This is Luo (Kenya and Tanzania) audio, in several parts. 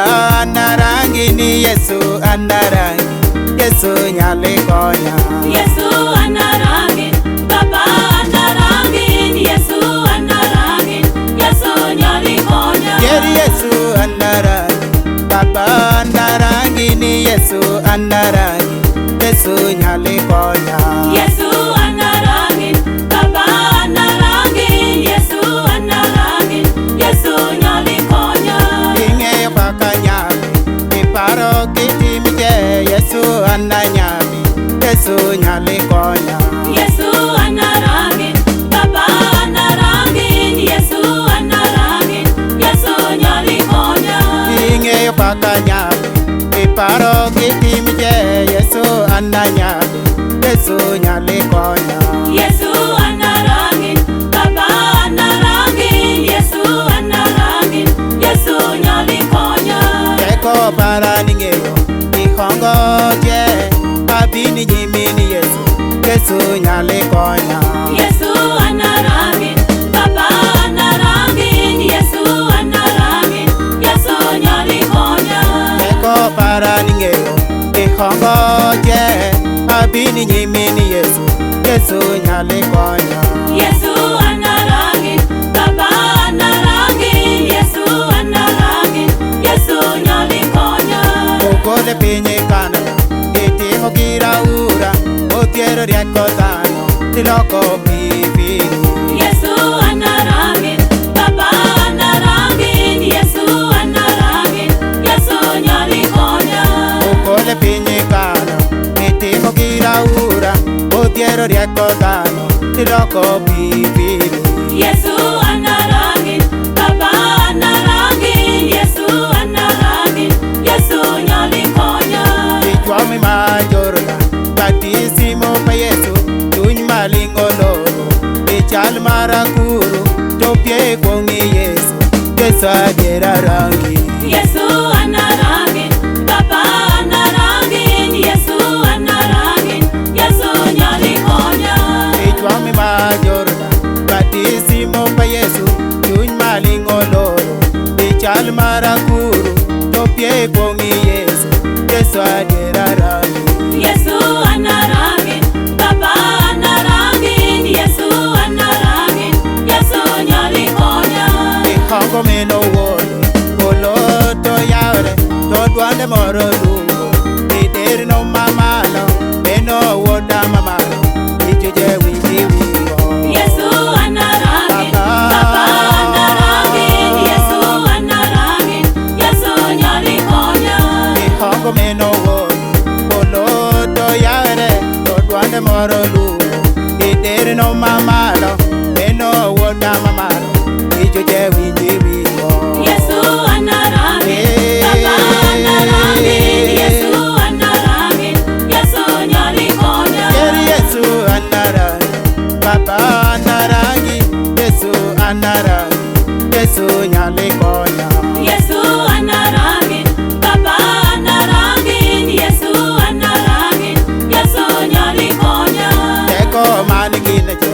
Baba anarangi ni Yesu anarangi, Yesu nyale konya. Yesu anarangi, Baba anarangi, Yesu anarangi, Yesu nyale konya. Yeri Yesu anarangi, Baba anarangi ni Yesu anarangi, Yesu nyale konya. Yesu anarangi, Baba anarangi, Yesu anarangi, Yesu nyale konya. Inge pakanyami, iparo kitimje, Yesu ananyami, Yesu nyale konya. Yesu anarangi, Baba anarangi, Yesu anarangi, Yesu nyale konya. Inge pakanyami, iparo kitimje, Yesu ananyami, Yesu nyale konya. Yesu anarangi, Baba anarangi, Yesu anarangi, Yesu nyale konya. Eko para ningeyo, ihongo je, abini nyimini Yesu, Yesu nyale konya. Yesu anarangi, Baba anarangi, Yesu anarangi, Yesu nyale konya. Eko para ningeyo, ihongo je, abini nyimini Yesu, Yesu nyale konya. Yesu anarangi, Baba anarangi, Yesu anarangi, Yesu nyale konya. Ukole pinye Canada, itimo kiraura, otiero rieko tano, tiloko pipini. Yesu anarangi, Baba anarangi, Yesu anarangi, Yesu nyale konya. Ukole pinye Canada, itimo kiraura, otiero rieko tano, tiloko pipini. Yesu anarangi, Baba anarangi, Yesu anarangi, Yesu nyale konya. Ichwami majorla, katisimo pa Yesu, tuny malingo loro, ichal marakuru, topye kongi Yesu, Yesu adiera rangi. Yesu anarangi, Baba anarangi, Yesu anarangi, Yesu nyale konya. Ichwami majorla, katisimo pa Yesu, tuny malingo loro, ichal marakuru, topye kongi Yesu, Yesu adiera rangi. Yesu anarangi, Baba anarangi, Yesu anarangi, Yesu nyale konya. Ihongo meno wone, oloto yaure, to dwande moro lungo, ideri no mamalo, meno woda mamalo, ijuje windi wingo. Yesu anarangi, Baba anarangi, Yesu anarangi, Yesu nyale konya. Ihongo meno wone, oloto yaure, to dwande moro lungo, ideri no mamalo, meno woda mamalo, ijuje windi wingo. Yesu anarangi, Baba anarangi, Yesu anarangi, Yesu nyale konya. Yeri Yesu anarangi, Baba anarangi, Yesu anarangi, Yesu nyale konya. Yesu anarangi, Baba anarangi, Yesu anarangi, Yesu nyale konya. Teko mani gine je,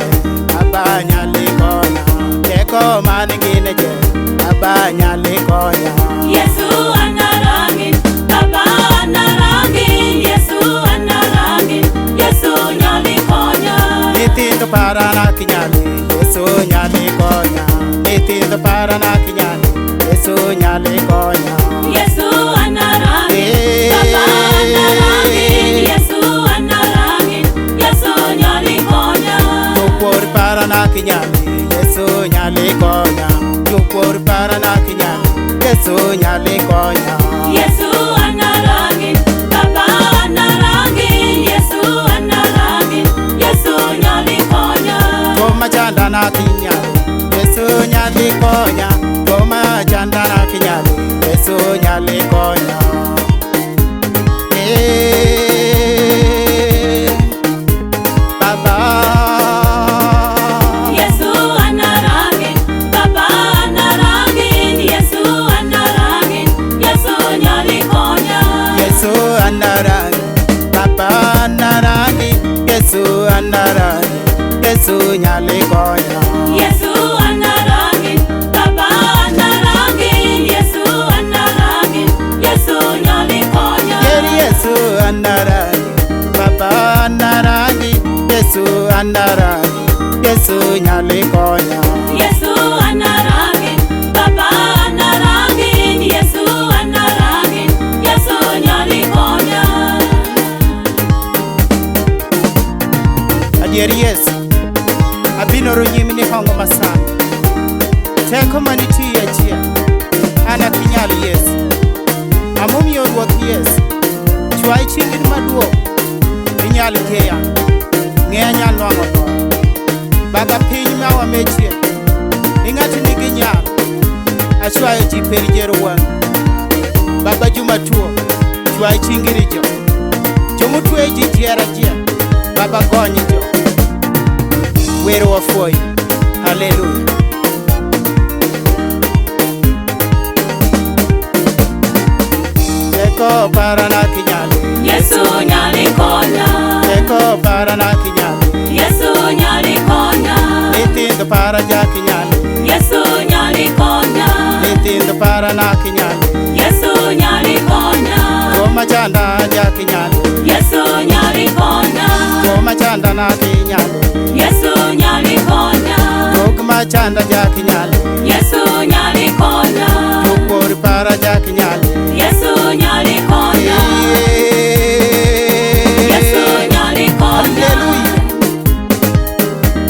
Baba nyale konya. Teko mani gine je, Baba nyale konya. Yesu anarangi, Baba anarangi, Yesu anarangi, Yesu nyale konya. Nitindo para na kinyale, Yesu nyale konya. Nitindo para na kinyale, Yesu nyale konya. Yesu anarangi, Baba anarangi, Yesu anarangi, Yesu nyale konya. Jupor para na kinyale, Yesu nyale konya. Jupor para na kinyale, Yesu nyale konya. Yesu anarangi, Baba anarangi, Yesu anarangi, Yesu nyale konya. Toma chanda na kinyale, Yesu nyale konya. Toma chanda na kinyale, Yesu nyale konya. Baba. Yesu anarangi, Baba anarangi, Yesu anarangi, Yesu nyale konya. Yesu anarangi, Baba anarangi, Yesu anarangi, Yesu nyale konya. Yesu anarangi, Baba anarangi, Yesu anarangi, anarangi Yesu nyali konya Yesu anarangi Baba anarangi Yesu anarangi Yesu nyali konya Adieri Yesu abinoro nyimi ni hongo masana teko manitie chia ana kinyali Yesu amomiyo ruoth Yesu chwai chingin maduo inyal keya ng'eya nyal nwang'o dho baga piny mawa mechie ing'ati nigi nyal achwayo ji per jero wang' baba juma tuo chwai chingiri jo jomutwe ji jiera jia baba gonyi jo wero wafuoyi haleluya Teko parana kinyali Yesu nyali konya Teko parana kinyali Yesu nyali konya Nitindo para ja kinyali Yesu nyali konya Nitindo parana kinyali Yesu nyali konya Goma chanda ja kinyali Yesu nyali konya Goma chanda na kinyali Yesu nyali konya Goma chanda ja kinyali Yesu nyali konya Gokori para ja kinyali Yesu nyali konya Yesu nyali konya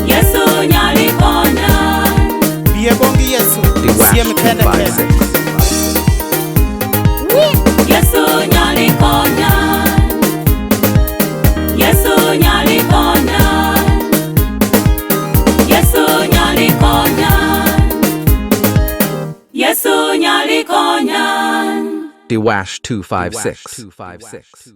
Yesu nyali konya Biye bongi Yesu Siye mkende kende Yesu nyali konya Yesu nyali konya Yesu nyali konya Yesu nyali konya Dwash 256.